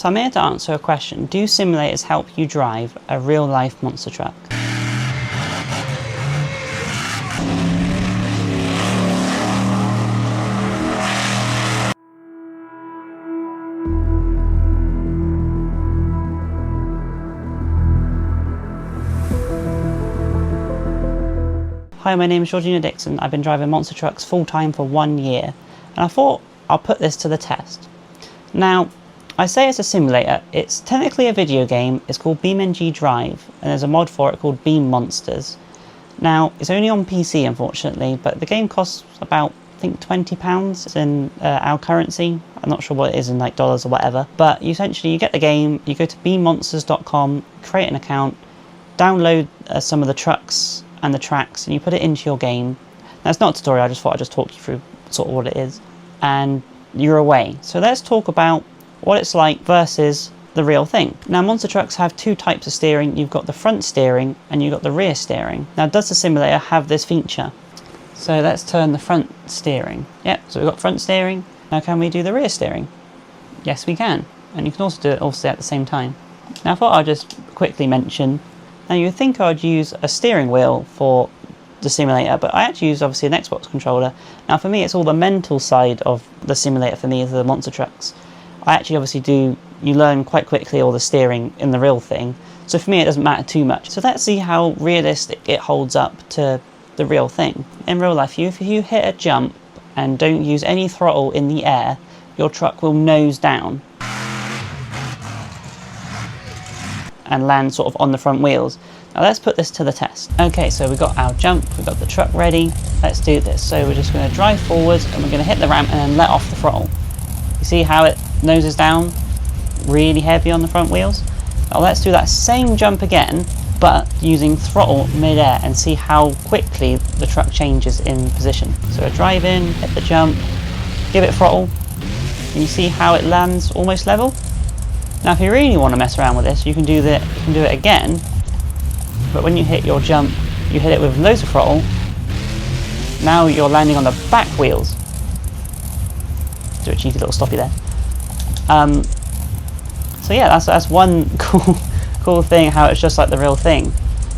So I'm here to answer a question. Do simulators help you drive a real-life monster truck? Hi, my name is Georgina. I've been driving monster trucks full-time for 1 year, and I thought I'll put this to the test. Now, I say it's a simulator. It's technically a video game. It's called BeamNG Drive, and there's a mod for it called Beam Monsters. Now, it's only on PC, unfortunately, but the game costs about, I think, £20 in our currency. I'm not sure what it is in like dollars or whatever, but essentially you get the game, you go to beammonsters.com, create an account, download some of the trucks and the tracks, and you put it into your game. Now, it's not a tutorial, I just thought I'd just talk you through sort of what it is, and you're away. So let's talk about what it's like versus the real thing. Now, monster trucks have two types of steering. You've got the front steering and you've got the rear steering. Now, does the simulator have this feature? So let's turn the front steering. Yep, so we've got front steering. Now, can we do the rear steering? Yes, we can. And you can also do it obviously at the same time. Now, I thought I'd just quickly mention, now you would think I'd use a steering wheel for the simulator, but I actually use obviously an Xbox controller. Now, for me, it's all the mental side of the simulator for me is the monster trucks. I actually obviously you learn quite quickly all the steering in the real thing. So for me, it doesn't matter too much. So let's see how realistic it holds up to the real thing. In real life, if you hit a jump and don't use any throttle in the air, your truck will nose down and land sort of on the front wheels. Now let's put this to the test. Okay, so we've got our jump, we've got the truck ready. Let's do this. So we're just going to drive forwards and we're going to hit the ramp and then let off the throttle. You see how it noses down really heavy on the front wheels? Now let's do that same jump again, but using throttle mid-air, and see how quickly the truck changes in position. So we're driving, hit the jump, give it throttle, and you see how it lands almost level? Now if you really want to mess around with this, you can do it again, but when you hit your jump, you hit it with loads of throttle. Now you're landing on the back wheels. Do a cheeky little stoppy there. So yeah, that's one cool thing, how it's just like the real thing.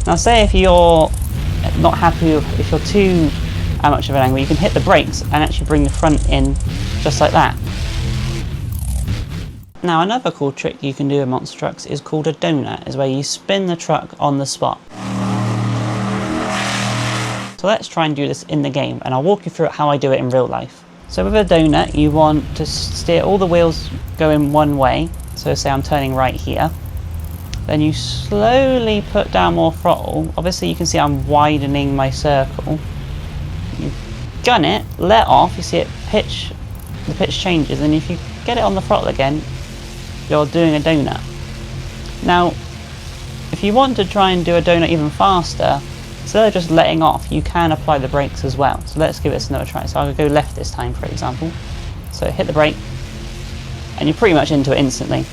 Now say if you're not happy with, if you're too much of an angle, you can hit the brakes and actually bring the front in just like that. Now another cool trick you can do in monster trucks is called a donut, is where you spin the truck on the spot. So let's try and do this in the game, and I'll walk you through how I do it in real life. So with a donut, you want to steer all the wheels going one way. So say I'm turning right here. Then you slowly put down more throttle. Obviously you can see I'm widening my circle. You gun it, let off, you see it the pitch changes, and if you get it on the throttle again, you're doing a donut. Now, if you want to try and do a donut even faster, instead of just letting off, you can apply the brakes as well. So let's give this another try. So I'll go left this time, for example. So hit the brake, and you're pretty much into it instantly.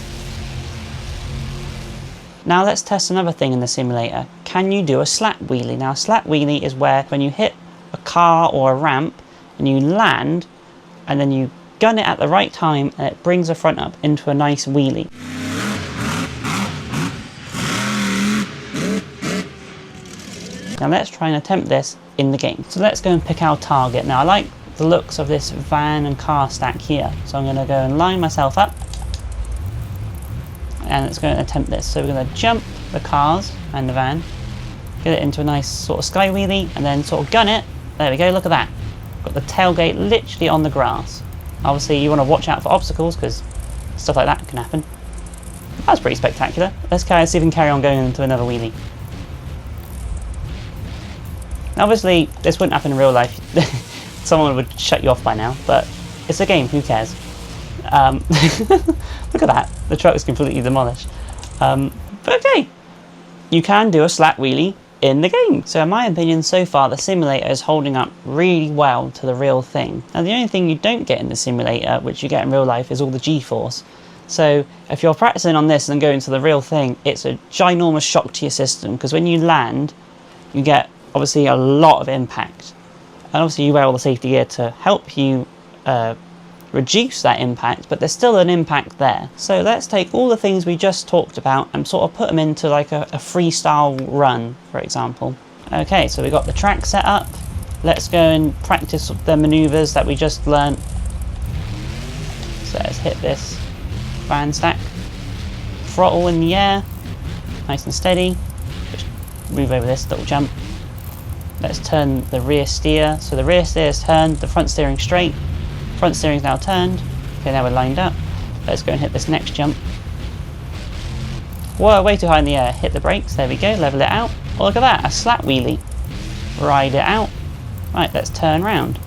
Now let's test another thing in the simulator. Can you do a slack wheelie? Now a slack wheelie is where when you hit a car or a ramp and you land, and then you gun it at the right time and it brings the front up into a nice wheelie. Now let's try and attempt this in the game. So let's go and pick our target. Now I like the looks of this van and car stack here, so I'm going to go and line myself up and it's going to attempt this. So we're going to jump the cars and the van, get it into a nice sort of sky wheelie, and then sort of gun it. There we go, look at that. Got the tailgate literally on the grass. Obviously you want to watch out for obstacles because stuff like that can happen. That's pretty spectacular. Let's see if we can carry on going into another wheelie. Now obviously this wouldn't happen in real life. Someone would shut you off by now, but it's a game, who cares? Look at that, the truck is completely demolished. But okay, you can do a slack wheelie in the game. So in my opinion, so far the simulator is holding up really well to the real thing. Now the only thing you don't get in the simulator, which you get in real life, is all the G-force. So if you're practicing on this and going to the real thing, it's a ginormous shock to your system, because when you land, you get obviously a lot of impact. And obviously you wear all the safety gear to help you reduce that impact, but there's still an impact there. So let's take all the things we just talked about and sort of put them into like a freestyle run, for example. Okay, so we got the track set up. Let's go and practice the maneuvers that we just learnt. So let's hit this van stack. Throttle in the air, nice and steady. Just move over this little jump. Let's turn the rear steer. So the rear steer is turned, the front steering straight. Front steering is now turned. Okay, now we're lined up. Let's go and hit this next jump. Whoa, way too high in the air. Hit the brakes, there we go, level it out. Oh, look at that, a slap wheelie. Ride it out. Right, let's turn round.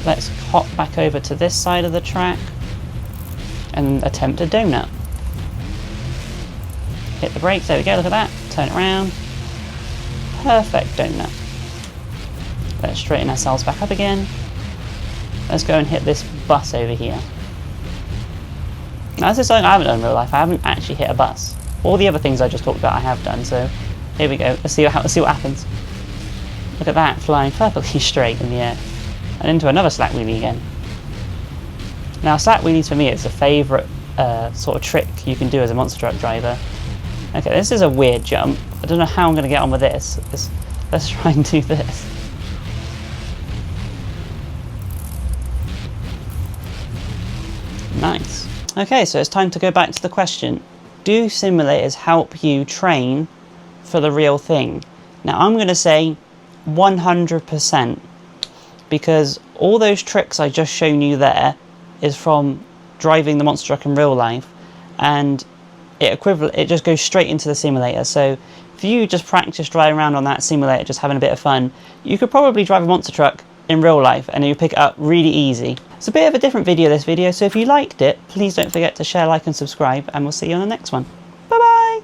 Let's hop back over to this side of the track and attempt a donut. Hit the brakes, there we go, look at that. Turn it around. Perfect donut. Let's straighten ourselves back up again. Let's go and hit this bus over here. Now this is something I haven't done in real life. I haven't actually hit a bus. All the other things I just talked about I have done, so here we go. Let's see what happens. Look at that, flying perfectly straight in the air. And into another slack wheelie again. Now slack wheelies for me is a favourite sort of trick you can do as a monster truck driver. Okay, this is a weird jump. I don't know how I'm going to get on with this. Let's try and do this. Nice. Okay, so it's time to go back to the question. Do simulators help you train for the real thing? Now I'm going to say 100%, because all those tricks I just shown you there is from driving the monster truck in real life, and it just goes straight into the simulator. So if you just practice driving around on that simulator, just having a bit of fun, you could probably drive a monster truck in real life and you pick it up really easy. It's a bit of a different video, this video, so if you liked it, please don't forget to share, like and subscribe, and we'll see you on the next one. Bye bye!